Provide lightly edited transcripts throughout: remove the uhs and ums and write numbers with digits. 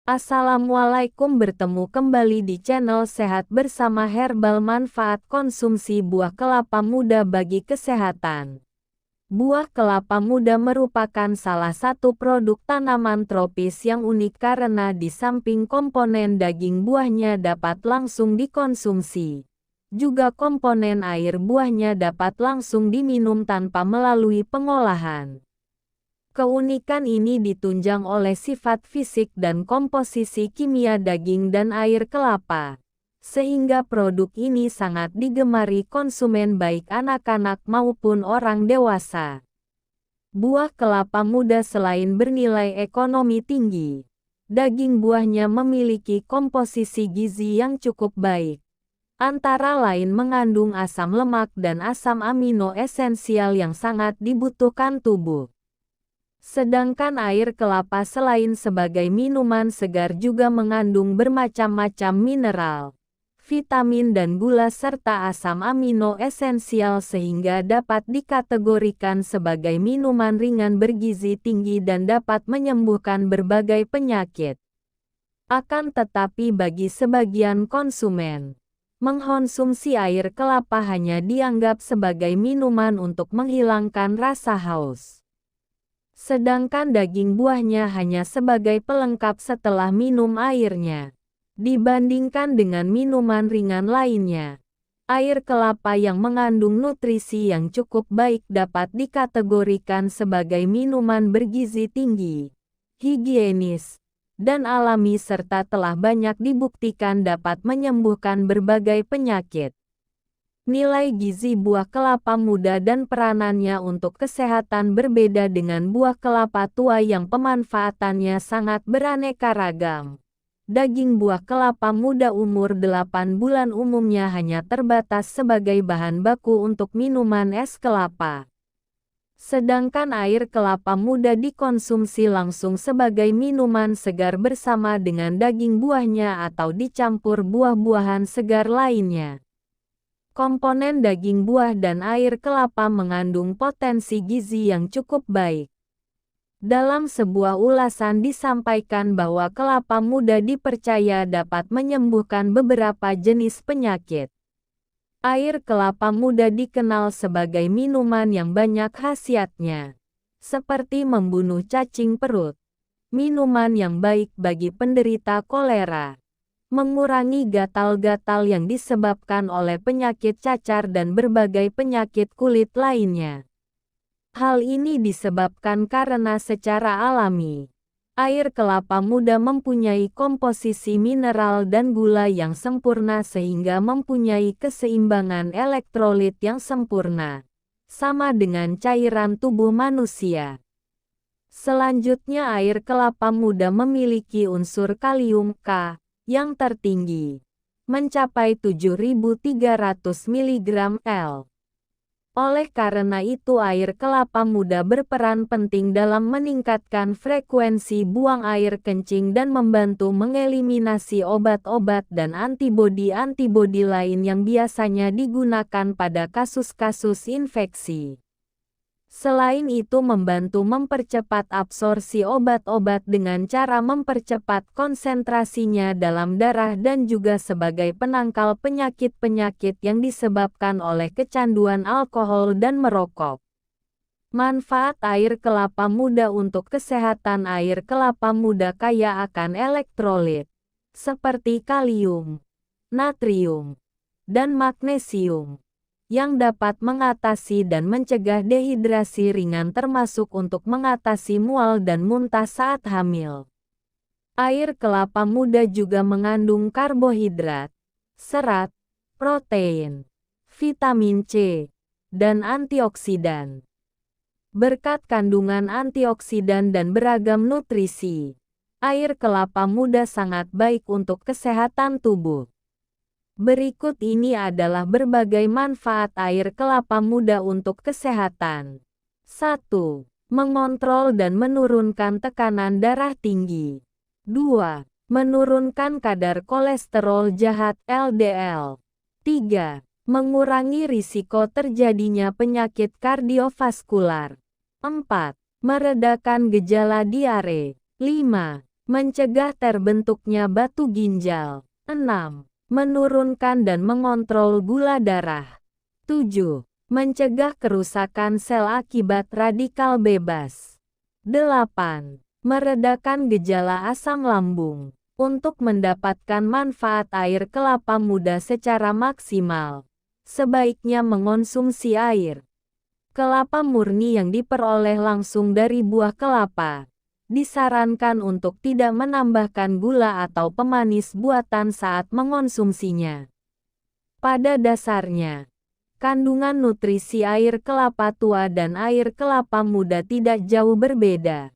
Assalamualaikum, bertemu kembali di channel Sehat Bersama Herbal. Manfaat konsumsi buah kelapa muda bagi kesehatan. Buah kelapa muda merupakan salah satu produk tanaman tropis yang unik karena di samping komponen daging buahnya dapat langsung dikonsumsi, juga komponen air buahnya dapat langsung diminum tanpa melalui pengolahan. Keunikan ini ditunjang oleh sifat fisik dan komposisi kimia daging dan air kelapa, sehingga produk ini sangat digemari konsumen baik anak-anak maupun orang dewasa. Buah kelapa muda selain bernilai ekonomi tinggi, daging buahnya memiliki komposisi gizi yang cukup baik. Antara lain mengandung asam lemak dan asam amino esensial yang sangat dibutuhkan tubuh. Sedangkan air kelapa selain sebagai minuman segar juga mengandung bermacam-macam mineral, vitamin dan gula serta asam amino esensial sehingga dapat dikategorikan sebagai minuman ringan bergizi tinggi dan dapat menyembuhkan berbagai penyakit. Akan tetapi bagi sebagian konsumen, mengkonsumsi air kelapa hanya dianggap sebagai minuman untuk menghilangkan rasa haus. Sedangkan daging buahnya hanya sebagai pelengkap setelah minum airnya. Dibandingkan dengan minuman ringan lainnya, air kelapa yang mengandung nutrisi yang cukup baik dapat dikategorikan sebagai minuman bergizi tinggi, higienis, dan alami serta telah banyak dibuktikan dapat menyembuhkan berbagai penyakit. Nilai gizi buah kelapa muda dan peranannya untuk kesehatan berbeda dengan buah kelapa tua yang pemanfaatannya sangat beraneka ragam. Daging buah kelapa muda umur 8 bulan umumnya hanya terbatas sebagai bahan baku untuk minuman es kelapa. Sedangkan air kelapa muda dikonsumsi langsung sebagai minuman segar bersama dengan daging buahnya atau dicampur buah-buahan segar lainnya. Komponen daging buah dan air kelapa mengandung potensi gizi yang cukup baik. Dalam sebuah ulasan disampaikan bahwa kelapa muda dipercaya dapat menyembuhkan beberapa jenis penyakit. Air kelapa muda dikenal sebagai minuman yang banyak khasiatnya, seperti membunuh cacing perut, minuman yang baik bagi penderita kolera, mengurangi gatal-gatal yang disebabkan oleh penyakit cacar dan berbagai penyakit kulit lainnya. Hal ini disebabkan karena secara alami, air kelapa muda mempunyai komposisi mineral dan gula yang sempurna sehingga mempunyai keseimbangan elektrolit yang sempurna, sama dengan cairan tubuh manusia. Selanjutnya air kelapa muda memiliki unsur kalium K yang tertinggi, mencapai 7.300 mg/L. Oleh karena itu air kelapa muda berperan penting dalam meningkatkan frekuensi buang air kencing dan membantu mengeliminasi obat-obat dan antibodi-antibodi lain yang biasanya digunakan pada kasus-kasus infeksi. Selain itu membantu mempercepat absorpsi obat-obat dengan cara mempercepat konsentrasinya dalam darah dan juga sebagai penangkal penyakit-penyakit yang disebabkan oleh kecanduan alkohol dan merokok. Manfaat air kelapa muda untuk kesehatan. Air kelapa muda kaya akan elektrolit, seperti kalium, natrium, dan magnesium, yang dapat mengatasi dan mencegah dehidrasi ringan termasuk untuk mengatasi mual dan muntah saat hamil. Air kelapa muda juga mengandung karbohidrat, serat, protein, vitamin C, dan antioksidan. Berkat kandungan antioksidan dan beragam nutrisi, air kelapa muda sangat baik untuk kesehatan tubuh. Berikut ini adalah berbagai manfaat air kelapa muda untuk kesehatan. 1. Mengontrol dan menurunkan tekanan darah tinggi. 2. Menurunkan kadar kolesterol jahat (LDL). 3. Mengurangi risiko terjadinya penyakit kardiovaskular. 4. Meredakan gejala diare. 5. Mencegah terbentuknya batu ginjal. 6. Menurunkan dan mengontrol gula darah. 7. Mencegah kerusakan sel akibat radikal bebas. 8. Meredakan gejala asam lambung. Untuk mendapatkan manfaat air kelapa muda secara maksimal, sebaiknya mengonsumsi air kelapa murni yang diperoleh langsung dari buah kelapa. Disarankan untuk tidak menambahkan gula atau pemanis buatan saat mengonsumsinya. Pada dasarnya, kandungan nutrisi air kelapa tua dan air kelapa muda tidak jauh berbeda.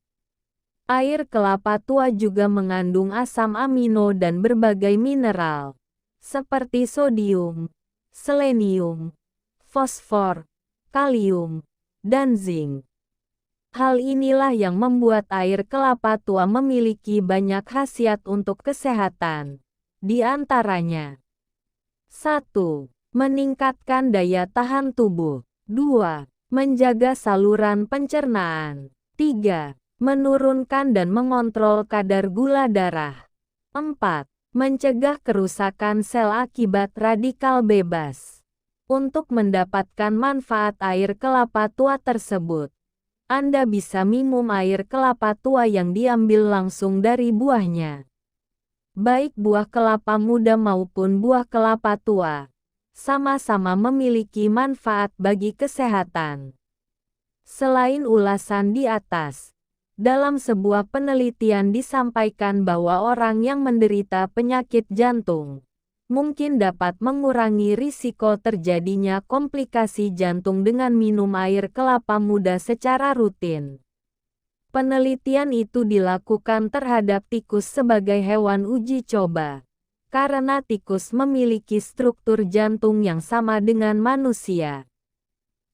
Air kelapa tua juga mengandung asam amino dan berbagai mineral, seperti sodium, selenium, fosfor, kalium, dan zinc. Hal inilah yang membuat air kelapa tua memiliki banyak khasiat untuk kesehatan. Di antaranya, 1. Meningkatkan daya tahan tubuh. 2. Menjaga saluran pencernaan. 3. Menurunkan dan mengontrol kadar gula darah. 4. Mencegah kerusakan sel akibat radikal bebas. Untuk mendapatkan manfaat air kelapa tua tersebut, Anda bisa minum air kelapa tua yang diambil langsung dari buahnya. Baik buah kelapa muda maupun buah kelapa tua, sama-sama memiliki manfaat bagi kesehatan. Selain ulasan di atas, dalam sebuah penelitian disampaikan bahwa orang yang menderita penyakit jantung mungkin dapat mengurangi risiko terjadinya komplikasi jantung dengan minum air kelapa muda secara rutin. Penelitian itu dilakukan terhadap tikus sebagai hewan uji coba, karena tikus memiliki struktur jantung yang sama dengan manusia.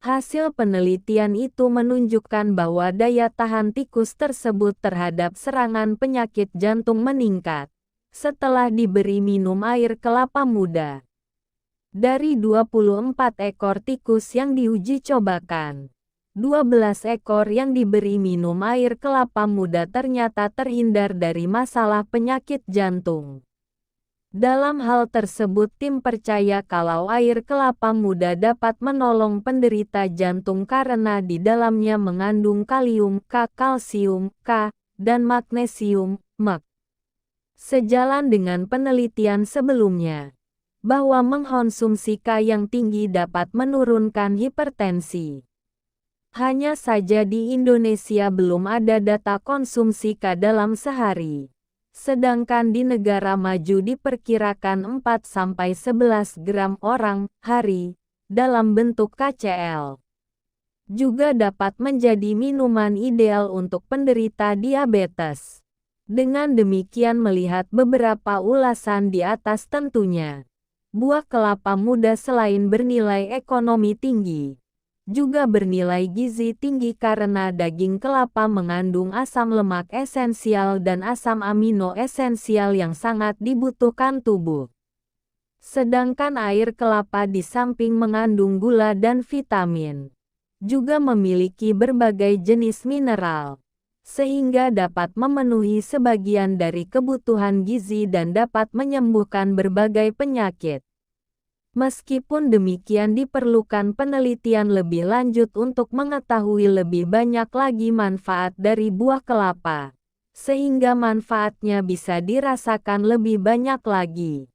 Hasil penelitian itu menunjukkan bahwa daya tahan tikus tersebut terhadap serangan penyakit jantung meningkat setelah diberi minum air kelapa muda. Dari 24 ekor tikus yang diuji cobakan, 12 ekor yang diberi minum air kelapa muda ternyata terhindar dari masalah penyakit jantung. Dalam hal tersebut, tim percaya kalau air kelapa muda dapat menolong penderita jantung karena di dalamnya mengandung kalium, kalsium, dan magnesium, Mg. Sejalan dengan penelitian sebelumnya, bahwa mengkonsumsi yang tinggi dapat menurunkan hipertensi. Hanya saja di Indonesia belum ada data konsumsi dalam sehari. Sedangkan di negara maju diperkirakan 4-11 gram orang hari dalam bentuk KCl. Juga dapat menjadi minuman ideal untuk penderita diabetes. Dengan demikian, melihat beberapa ulasan di atas, tentunya buah kelapa muda selain bernilai ekonomi tinggi, juga bernilai gizi tinggi karena daging kelapa mengandung asam lemak esensial dan asam amino esensial yang sangat dibutuhkan tubuh. Sedangkan air kelapa di samping mengandung gula dan vitamin, juga memiliki berbagai jenis mineral, sehingga dapat memenuhi sebagian dari kebutuhan gizi dan dapat menyembuhkan berbagai penyakit. Meskipun demikian, diperlukan penelitian lebih lanjut untuk mengetahui lebih banyak lagi manfaat dari buah kelapa, sehingga manfaatnya bisa dirasakan lebih banyak lagi.